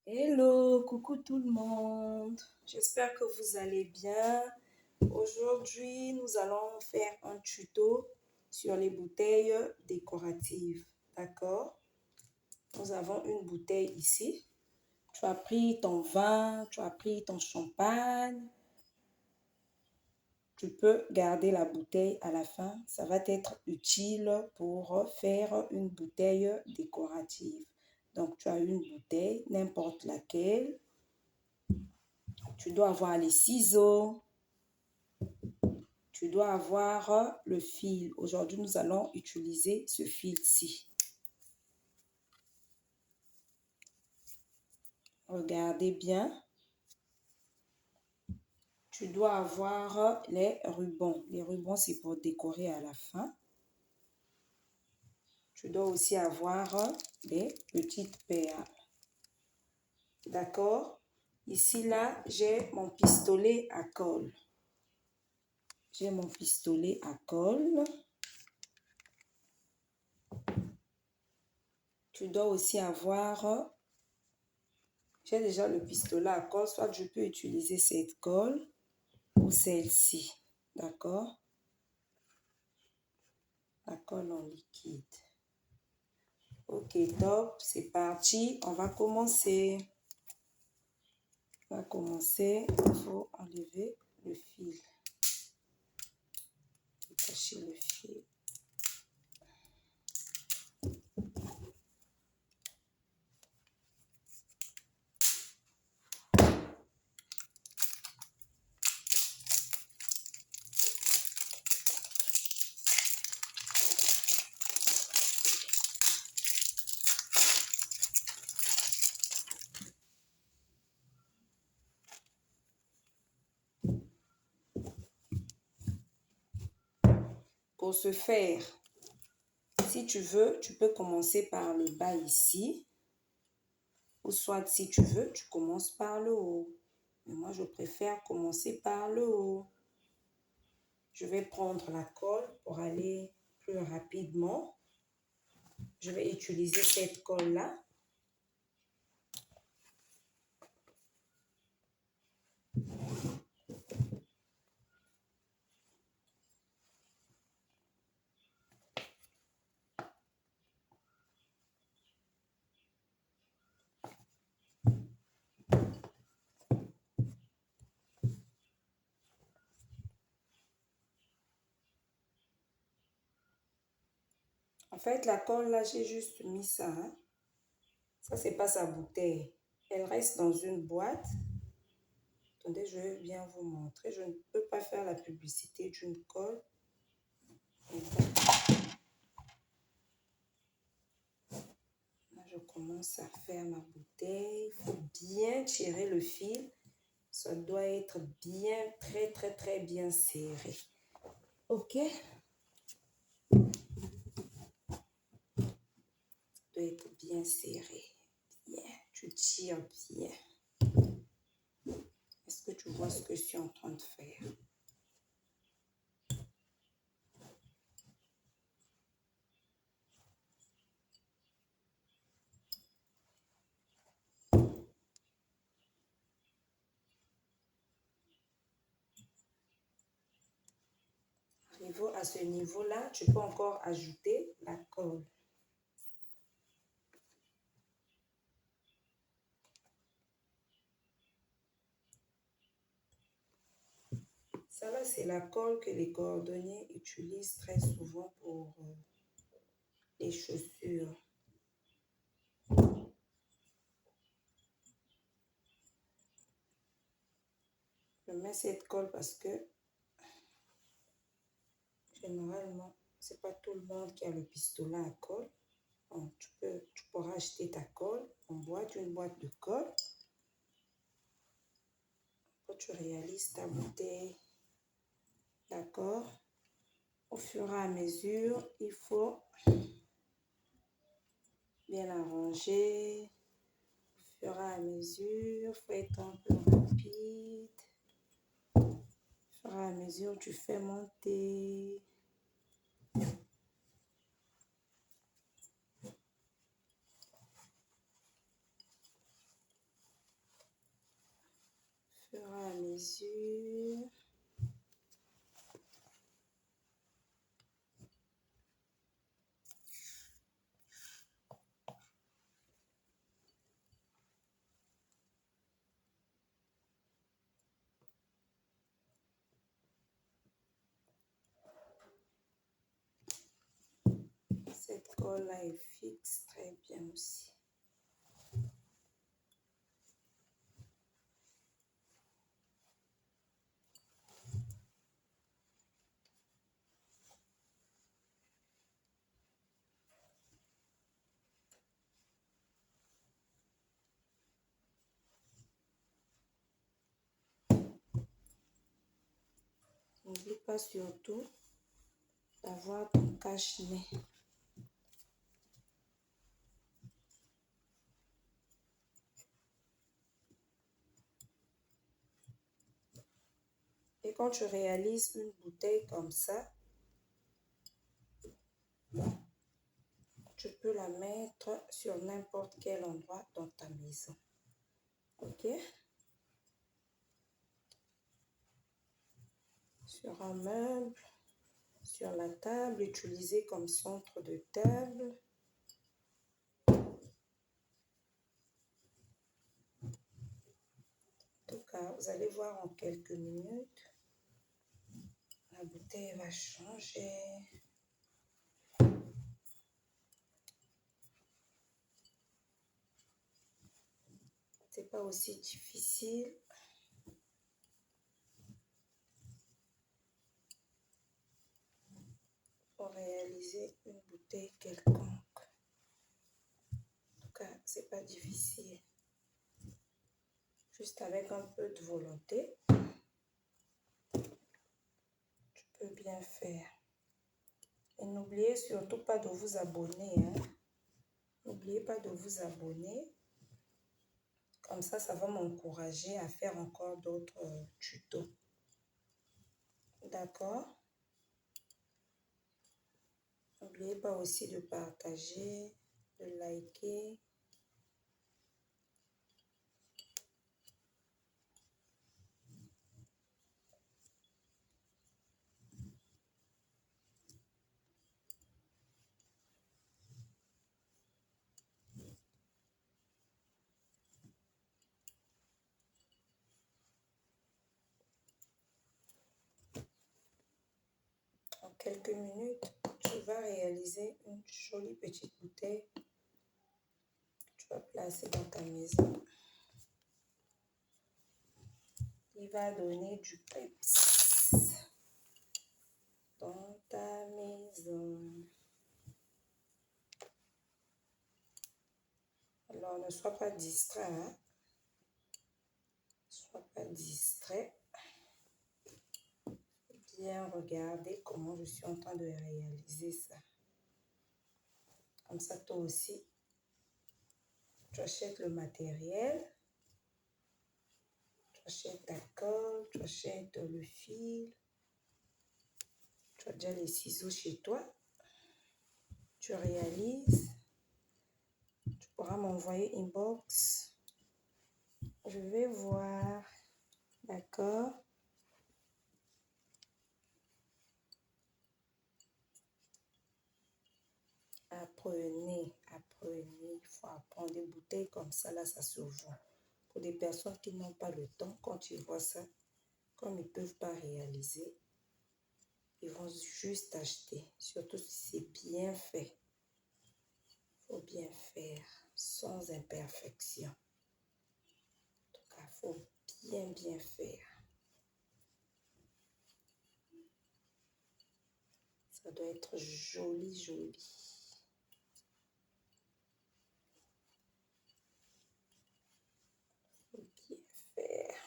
Hello, coucou tout le monde. J'espère que vous allez bien. Aujourd'hui, nous allons faire un tuto sur les bouteilles décoratives. D'accord? Nous avons une bouteille ici. Tu as pris ton vin, tu as pris ton champagne. Tu peux garder la bouteille à la fin. Ça va être utile pour faire une bouteille décorative. Donc, tu as une bouteille, n'importe laquelle. Tu dois avoir les ciseaux. Tu dois avoir le fil. Aujourd'hui, nous allons utiliser ce fil-ci. Regardez bien. Tu dois avoir les rubans. Les rubans, c'est pour décorer à la fin. Tu dois aussi avoir des petites perles. D'accord? Ici, là, j'ai mon pistolet à colle. J'ai mon pistolet à colle. Tu dois aussi avoir... J'ai déjà le pistolet à colle, soit je peux utiliser cette colle ou celle-ci. D'accord? La colle en liquide. Ok, top, c'est parti. On va commencer. Il faut enlever le fil. Détacher le fil. Pour ce faire, si tu veux, tu peux commencer par le bas ici. Ou soit, si tu veux, tu commences par le haut. Mais moi, je préfère commencer par le haut. Je vais prendre la colle pour aller plus rapidement. Je vais utiliser cette colle-là. En fait, la colle, là, j'ai juste mis ça. Hein. Ça, c'est pas sa bouteille. Elle reste dans une boîte. Attendez, je vais bien vous montrer. Je ne peux pas faire la publicité d'une colle. Là, je commence à faire ma bouteille. Il faut bien tirer le fil. Ça doit être bien, très bien serré. Ok? Ça doit être bien serré. Bien. Tu tires bien. Est-ce que tu vois ce que je suis en train de faire? À ce niveau-là, tu peux encore ajouter la colle. Ça là, c'est la colle que les cordonniers utilisent très souvent pour les chaussures. Je mets cette colle parce que généralement, c'est pas tout le monde qui a le pistolet à colle. Donc, tu pourras acheter ta colle en boîte, une boîte de colle. Quand tu réalises ta bouteille, d'accord? Au fur et à mesure, il faut bien arranger. Au fur et à mesure, il faut être un peu rapide. Au fur et à mesure, tu fais monter. fur et à mesure. Cette colle-là est fixe très bien aussi. N'oublie pas surtout d'avoir ton cache-nez. Et quand tu réalises une bouteille comme ça, tu peux la mettre sur n'importe quel endroit dans ta maison. Ok? Sur un meuble, sur la table, utilisée comme centre de table. En tout cas, vous allez voir en quelques minutes, la bouteille va changer. C'est pas aussi difficile. Pour réaliser une bouteille quelconque. En tout cas, c'est pas difficile. Juste avec un peu de volonté, tu peux bien faire. Et n'oubliez surtout pas de vous abonner. Hein. N'oubliez pas de vous abonner. Comme ça va m'encourager à faire encore d'autres tutos. D'accord? N'oubliez pas aussi de partager, de liker. En quelques minutes, tu vas réaliser une jolie petite bouteille. Tu vas placer dans ta maison. Il va donner du peps dans ta maison. Alors, ne sois pas distrait. Hein? Ne sois pas distrait. Bien regarder comment je suis en train de réaliser ça. Comme ça, toi aussi, tu achètes le matériel. Tu achètes ta colle, tu achètes le fil. Tu as déjà les ciseaux chez toi. Tu réalises. Tu pourras m'envoyer inbox. Je vais voir. D'accord? Apprenez. Il faut apprendre des bouteilles comme ça, là, ça se vend. Pour des personnes qui n'ont pas le temps, quand ils voient ça, comme ils ne peuvent pas réaliser, ils vont juste acheter. Surtout si c'est bien fait. Il faut bien faire, sans imperfection. En tout cas, il faut bien faire. Ça doit être joli. Faut bien faire.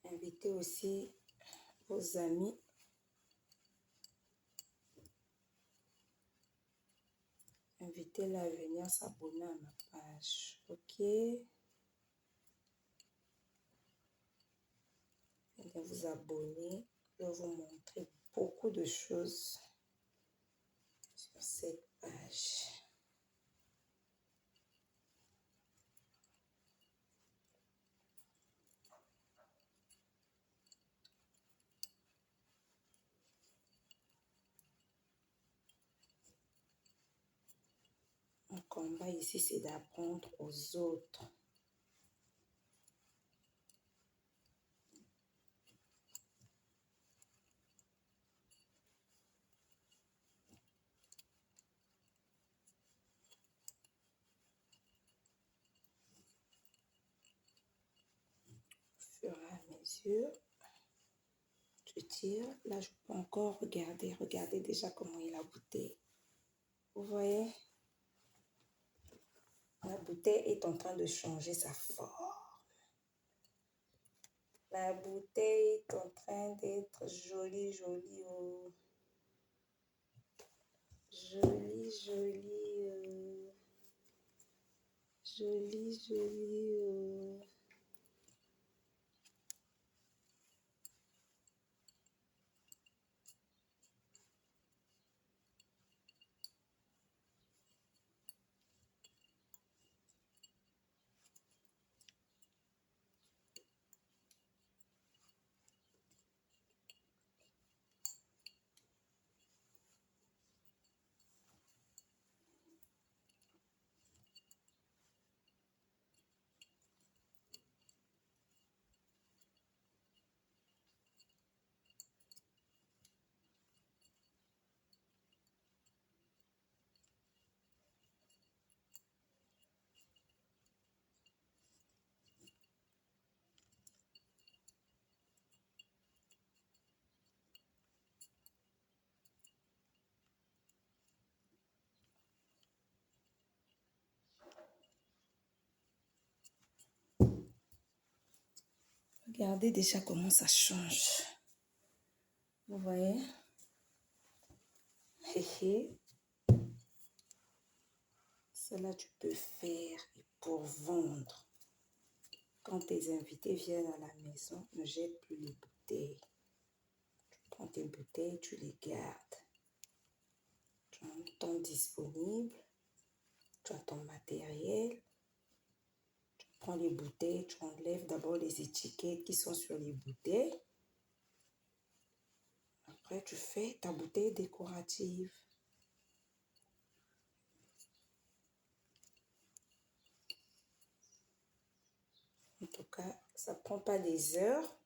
Invitez aussi vos amis. Invitez-les à venir s'abonner à ma page. Ok? de vous abonner. Je vais vous montrer beaucoup de choses sur cette page. Mon combat ici, c'est d'apprendre aux autres. Au fur et à mesure, je tire. Là, je peux encore regarder. Regardez déjà comment est la bouteille. Vous voyez? La bouteille est en train de changer sa forme. La bouteille est en train d'être jolie, jolie. Oh. Jolie, jolie. Jolie, jolie. Regardez déjà comment ça change. Vous voyez? Cela tu peux faire pour vendre. Quand tes invités viennent à la maison, ne jette plus les bouteilles. Tu prends tes bouteilles, tu les gardes. Tu as un temps disponible. Tu as ton matériel. Tu prends les bouteilles, tu enlèves d'abord les étiquettes qui sont sur les bouteilles. Après, tu fais ta bouteille décorative. En tout cas, ça ne prend pas des heures.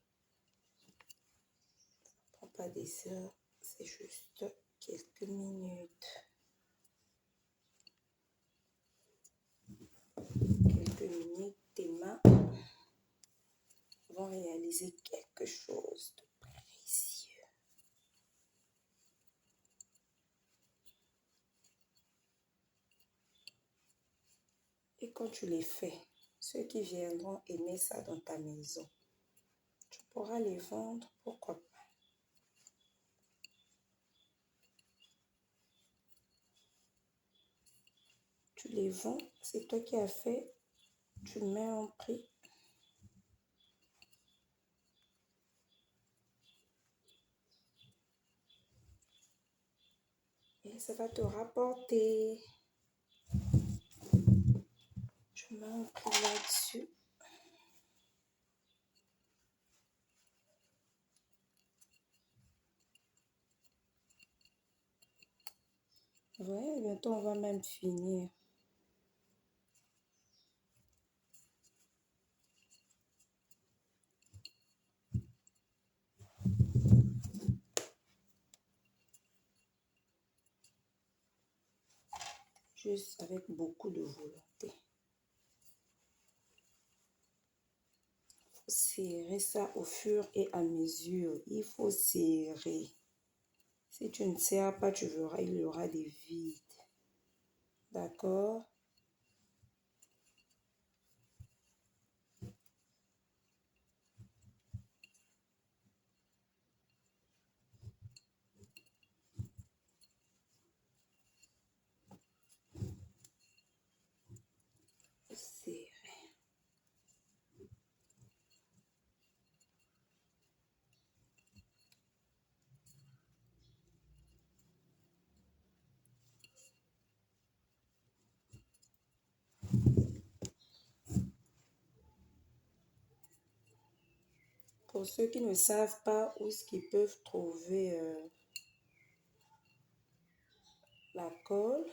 Ça ne prend pas des heures. C'est juste quelques minutes. Quelques minutes, tes mains vont réaliser quelque chose de précieux. Et quand tu les fais, ceux qui viendront aimer ça dans ta maison, tu pourras les vendre, pourquoi pas. Tu les vends, c'est toi qui as fait, tu mets un prix. Et ça va te rapporter. Tu mets un prix là-dessus. Ouais, bientôt on va même finir. Juste avec beaucoup de volonté. Il faut serrer ça au fur et à mesure. Il faut serrer. Si tu ne serres pas, tu verras, il y aura des vides. D'accord? Serrer. Pour ceux qui ne savent pas où est-ce qu'ils peuvent trouver la colle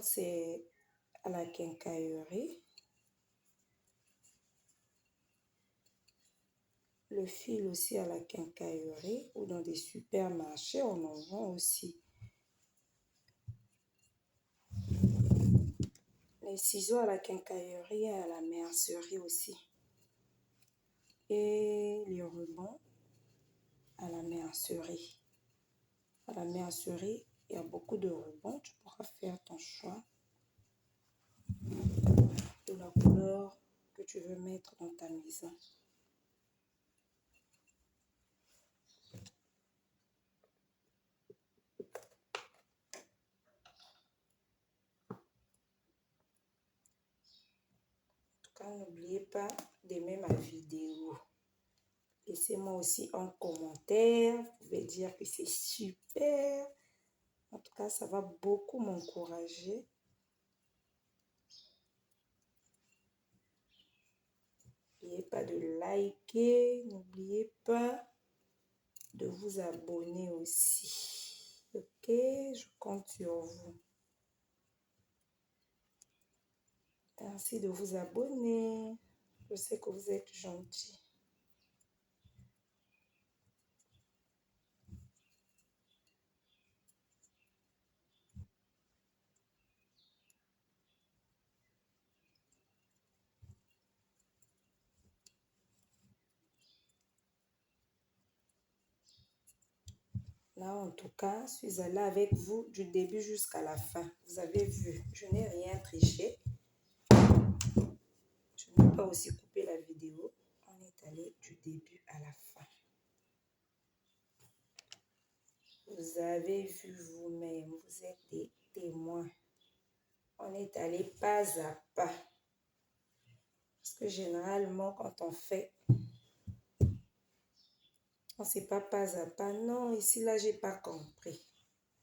c'est à la quincaillerie. Le fil aussi à la quincaillerie ou dans des supermarchés, on en vend aussi. Les ciseaux à la quincaillerie et à la mercerie aussi. Et les rubans à la mercerie. À la mercerie, il y a beaucoup de rubans. Tu pourras faire ton choix de la couleur que tu veux mettre dans ta maison. N'oubliez pas d'aimer ma vidéo. Laissez-moi aussi un commentaire. Vous pouvez dire que c'est super. En tout cas, ça va beaucoup m'encourager. N'oubliez pas de liker. N'oubliez pas de vous abonner aussi. Ok, je compte sur vous. Merci de vous abonner. Je sais que vous êtes gentils. Là, en tout cas, je suis allée avec vous du début jusqu'à la fin. Vous avez vu, je n'ai rien triché. Je n'ai pas aussi coupé la vidéo. On est allé du début à la fin. Vous avez vu vous-même, vous êtes des témoins. On est allé pas à pas. Parce que généralement, quand on fait, on ne sait pas à pas. Non, ici, là, j'ai pas compris.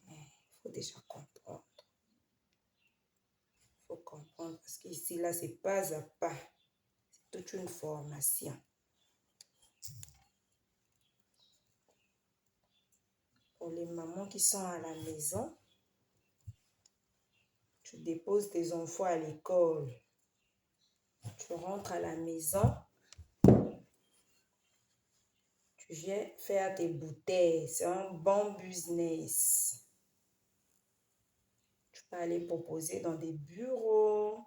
Mais il faut déjà comprendre. Il faut comprendre parce qu'ici, là, c'est pas à pas. C'est toute une formation. Pour les mamans qui sont à la maison, tu déposes tes enfants à l'école. Tu rentres à la maison, tu viens faire tes bouteilles. C'est un bon business. Tu peux aller proposer dans des bureaux.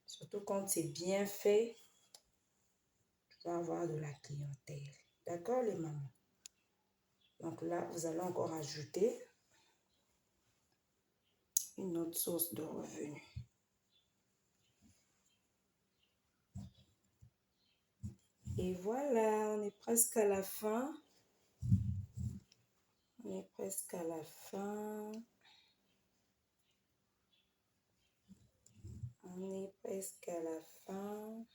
Surtout quand c'est bien fait, tu vas avoir de la clientèle. D'accord, les mamans? Donc là, vous allez encore ajouter une autre source de revenus. Et voilà, on est presque à la fin. On est presque à la fin. On est presque à la fin.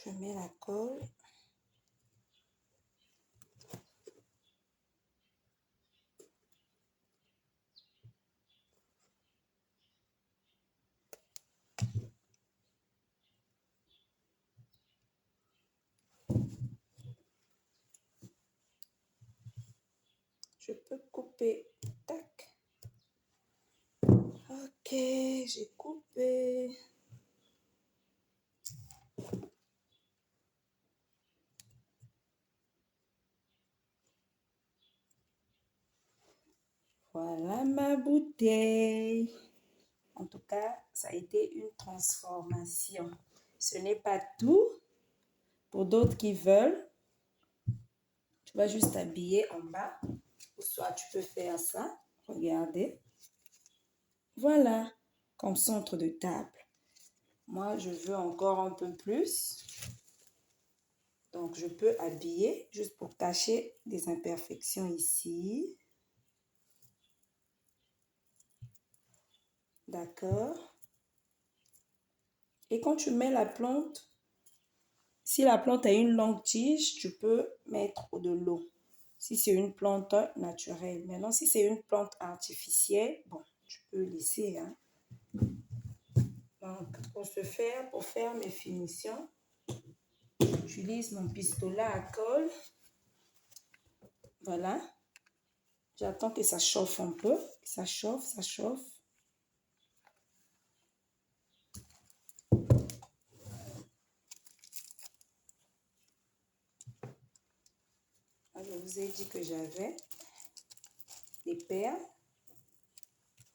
Je mets la colle. Je peux couper. Tac. Ok, j'ai coupé. Voilà ma bouteille. En tout cas, ça a été une transformation. Ce n'est pas tout. Pour d'autres qui veulent, tu vas juste habiller en bas. Ou soit tu peux faire ça. Regardez. Voilà, comme centre de table. Moi, je veux encore un peu plus. Donc, je peux habiller juste pour cacher des imperfections ici. D'accord. Et quand tu mets la plante, si la plante a une longue tige, tu peux mettre de l'eau. Si c'est une plante naturelle. Maintenant, si c'est une plante artificielle, bon, tu peux laisser. Hein. Donc, pour ce faire, pour faire mes finitions, j'utilise mon pistolet à colle. Voilà. J'attends que ça chauffe un peu. Ça chauffe, ça chauffe. Je vous ai dit que j'avais des perles.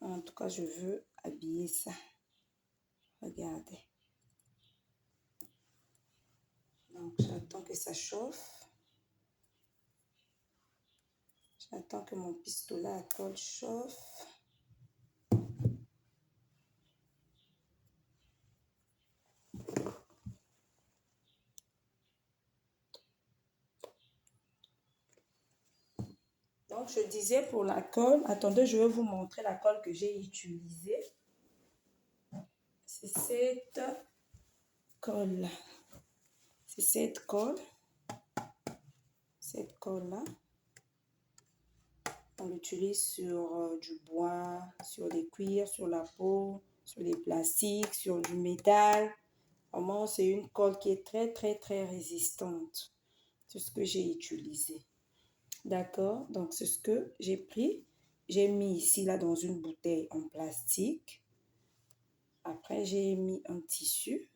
En tout cas, je veux habiller ça. Regardez. Donc, j'attends que ça chauffe. J'attends que mon pistolet à colle chauffe. Donc, je disais pour la colle, attendez, je vais vous montrer la colle que j'ai utilisée. C'est cette colle-là. C'est cette colle. Cette colle-là. On l'utilise sur du bois, sur des cuirs, sur la peau, sur des plastiques, sur du métal. Vraiment, c'est une colle qui est très, très, très résistante. C'est ce que j'ai utilisé. D'accord? Donc, c'est ce que j'ai pris. J'ai mis ici, là, dans une bouteille en plastique. Après, j'ai mis un tissu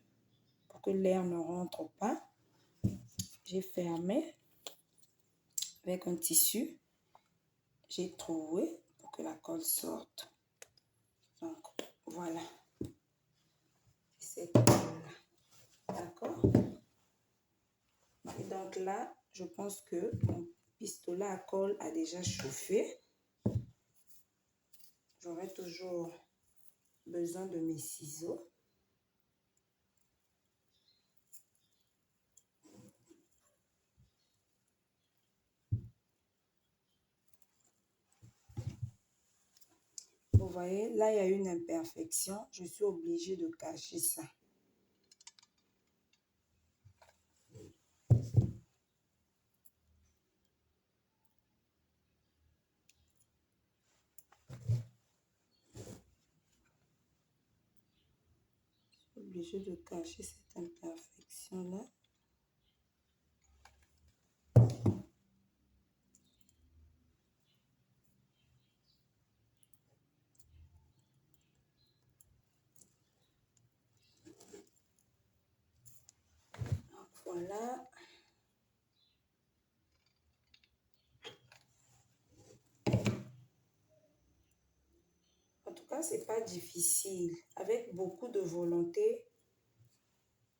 pour que l'air ne rentre pas. J'ai fermé avec un tissu. J'ai troué pour que la colle sorte. Donc, voilà. Cette colle-là. D'accord? Et donc là, je pense que mon pistolet à colle a déjà chauffé. J'aurai toujours besoin de mes ciseaux. Vous voyez, là, il y a une imperfection. Je suis obligée de cacher ça. Obligé de cacher cette imperfection là. Donc, voilà. En tout cas, c'est pas difficile. Avec beaucoup de volonté,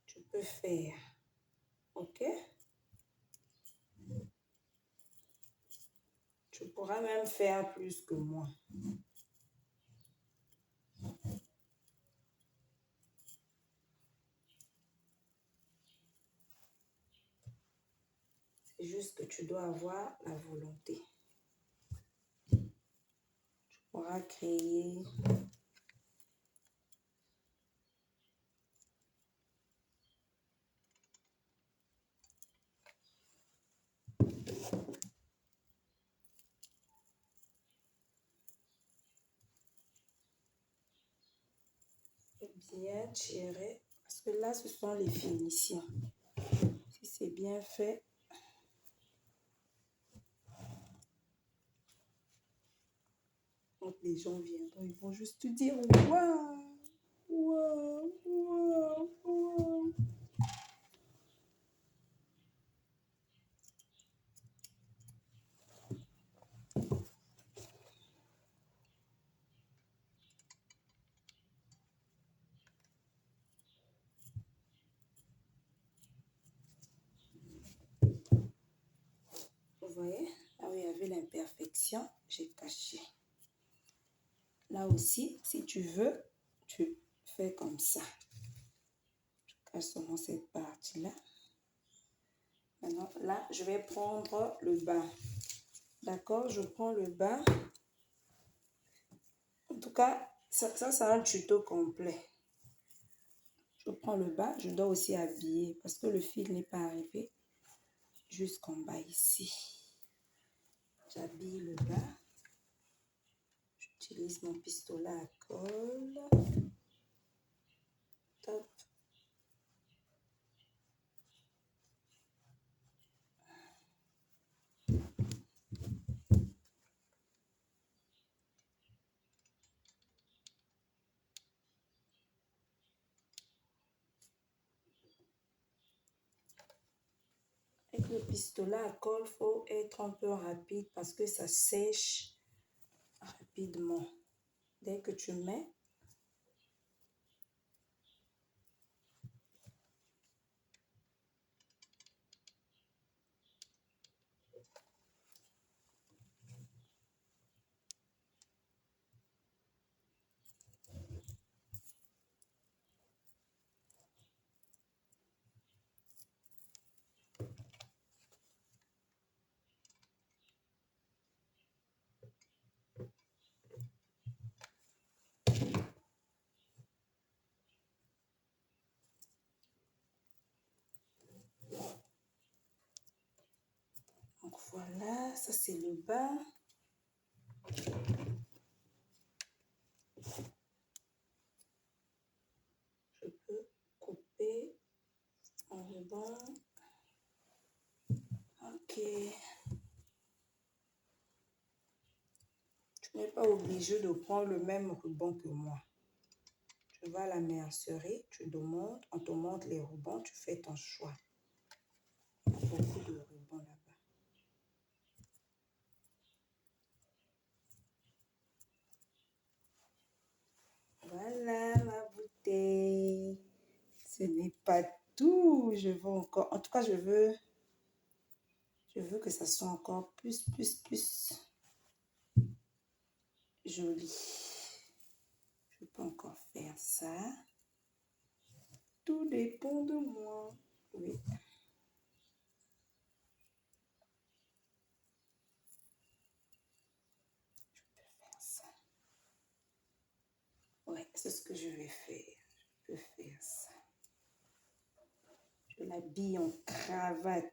tu peux faire. Ok? Tu pourras même faire plus que moi. C'est juste que tu dois avoir la volonté. Tu pourras créer. Bien tirer. Parce que là, ce sont les finitions. Si c'est bien fait, quand les gens viendront, ils vont juste te dire waouh, waouh, waouh, waouh. Vous voyez, là où il y avait l'imperfection, j'ai caché. Là aussi, si tu veux, tu fais comme ça. Je cache seulement cette partie-là. Maintenant, là, je vais prendre le bas. D'accord, je prends le bas. En tout cas, ça c'est un tuto complet. Je prends le bas, je dois aussi habiller parce que le fil n'est pas arrivé jusqu'en bas ici. J'habille le bas. J'utilise mon pistolet à colle. Avec le pistolet à colle, il faut être un peu rapide parce que ça sèche rapidement. Dès que tu mets, donc voilà, ça c'est le bas. Je peux couper en ruban. Ok. Tu n'es pas obligé de prendre le même ruban que moi. Tu vas à la mercerie, tu demandes, on te montre les rubans, tu fais ton choix. Il y a beaucoup de rubans là-bas. Voilà ma bouteille. Ce n'est pas tout. Je veux encore, en tout cas, je veux que ça soit encore plus joli. Je peux encore faire ça. Tout dépend de moi. Oui. Ouais, c'est ce que je vais faire. Je peux faire ça. Je l'habille en cravate.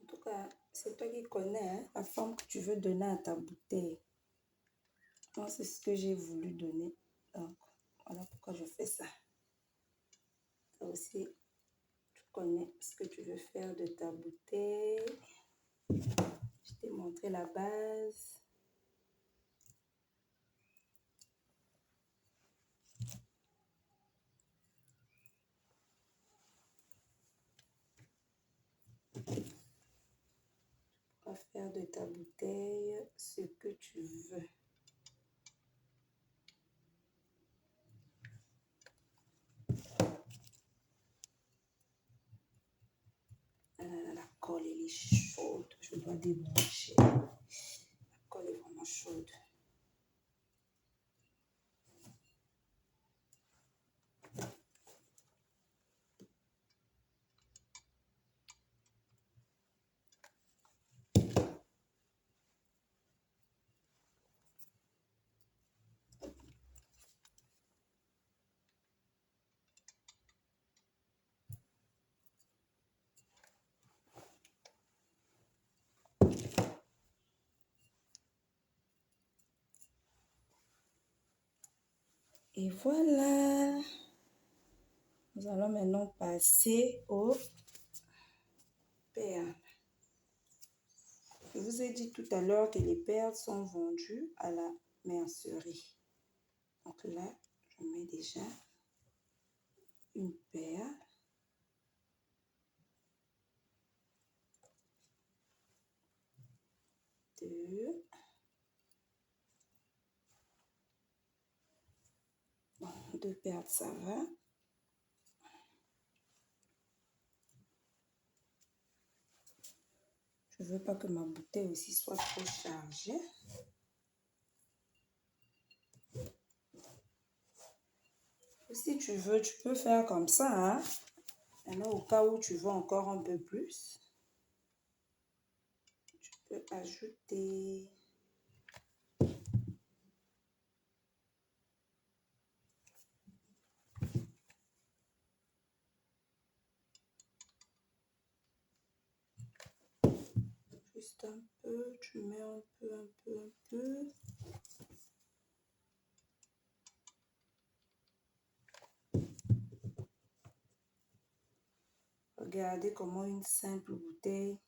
En tout cas, c'est toi qui connais hein, la forme que tu veux donner à ta bouteille. Moi, c'est ce que j'ai voulu donner. Donc, voilà pourquoi je fais ça. Toi aussi, tu connais ce que tu veux faire de ta bouteille. Je t'ai montré la base. Tu vas faire de ta bouteille ce que tu veux. La colle, elle est chaude. Je dois débrancher. La colle est vraiment chaude. Et voilà. Nous allons maintenant passer aux perles. Je vous ai dit tout à l'heure que les perles sont vendues à la mercerie. Donc là, je mets déjà une perle. Deux. Bon, deux perles, ça va. Je ne veux pas que ma bouteille aussi soit trop chargée. Si tu veux, tu peux faire comme ça. Hein? Maintenant, au cas où tu veux encore un peu plus, tu peux ajouter. juste un peu, tu mets un peu, un peu, un peu. Regardez comment une simple bouteille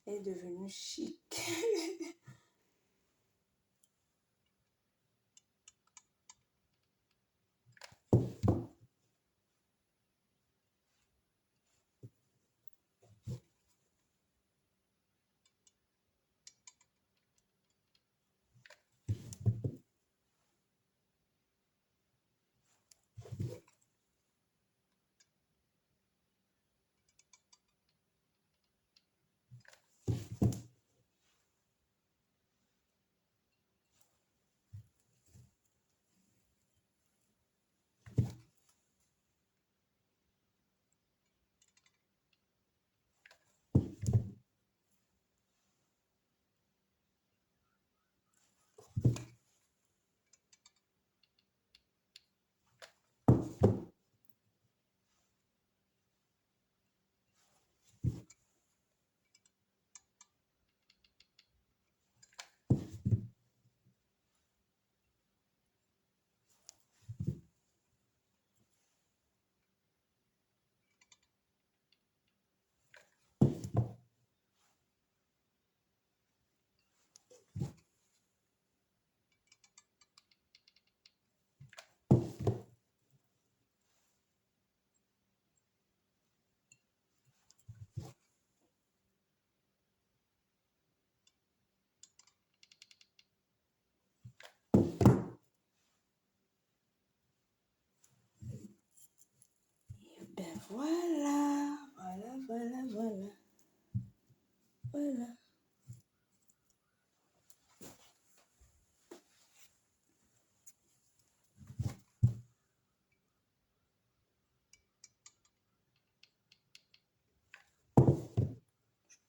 est devenue chic. Ben voilà, voilà, voilà, voilà. Voilà.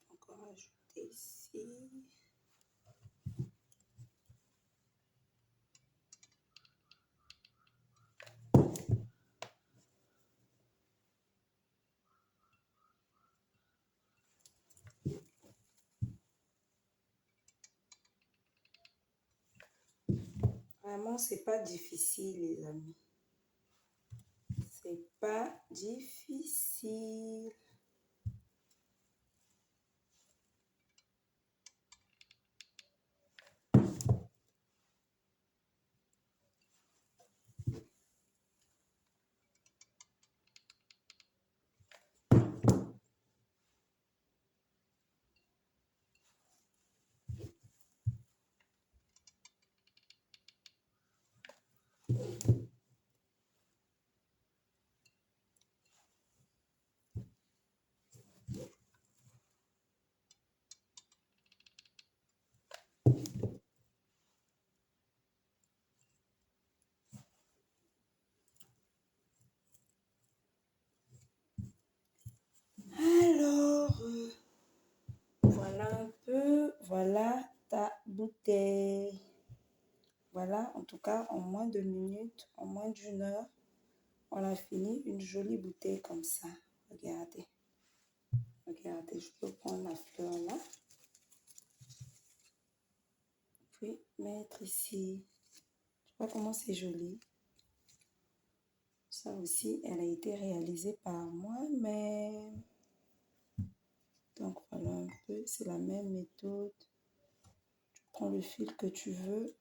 Encore ajouter ici. Vraiment, c'est pas difficile, les amis. C'est pas difficile. Alors, voilà un peu, voilà ta bouteille. Voilà, en tout cas, en moins de minutes, en moins d'une heure, on a fini une jolie bouteille comme ça. Regardez. Regardez, je peux prendre la fleur là. Puis mettre ici. Tu vois comment c'est joli. Ça aussi, elle a été réalisée par moi-même. Donc voilà un peu, c'est la même méthode. Tu prends le fil que tu veux.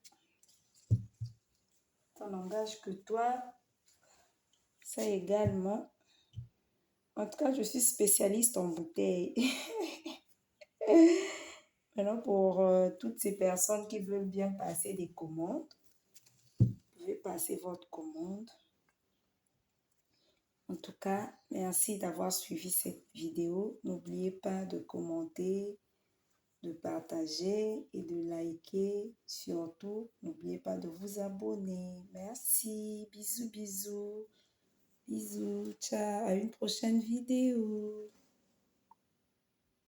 Ça n'engage que toi. Ça également. En tout cas, je suis spécialiste en bouteilles. Maintenant, pour toutes ces personnes qui veulent bien passer des commandes, vous pouvez passer votre commande. En tout cas, merci d'avoir suivi cette vidéo. N'oubliez pas de commenter, de partager et de liker. Surtout, n'oubliez pas de vous abonner. Merci. Bisous, bisous. Bisous. Ciao. À une prochaine vidéo.